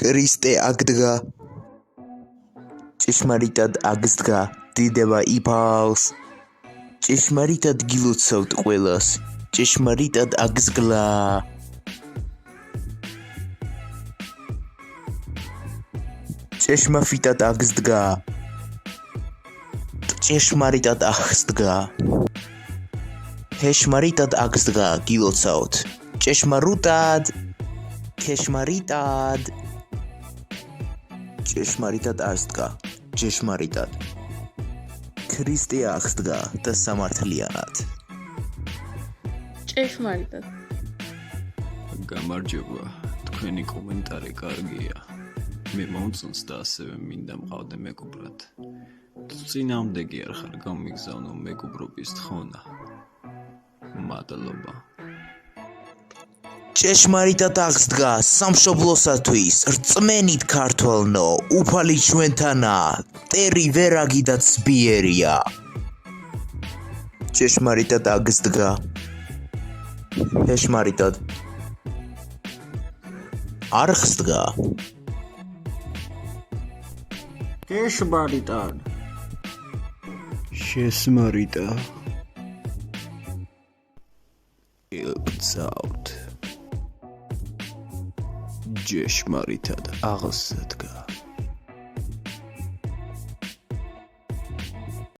კრისტე აგდგა ჭეშმარიტად აგსდგა დიდება იფალს ჭეშმარიტად გილოცავთ ყველას ჭეშმარიტად აგსგლა ჭეშმარიტად აგსდგა ჭეშმარიტად აღსდგა ჰეშმარიტად აგსდგა გილოცავთ ჭეშმარიტად ქეშმარიტად ჭეშმარიტად აღსდგა ჭეშმარიტად ქრისტე აღსდგა და სამართლიანად ჭეშმარიტად გამარჯობა თქვენი კომენტარი კარგია მე მომწონს და ასევე მინდა მყავდე მეგობრად თუ წინააღმდეგი არ ხარ გამიგზავნო მეგობრობის თხოვნა მადლობა ჭეშმარიტად აღსდგა სამშობლოსათვის რწმენით ქართველნო უფალი ჩვენთანა მტერი ვერაგი და ცბიერია ჭეშმარიტად აღსდგა ჰეშმარიტად არ ხსდგა ჭეშმარიტად შესმარიტა ილწავთ ჭეშმარიტად აღსდგა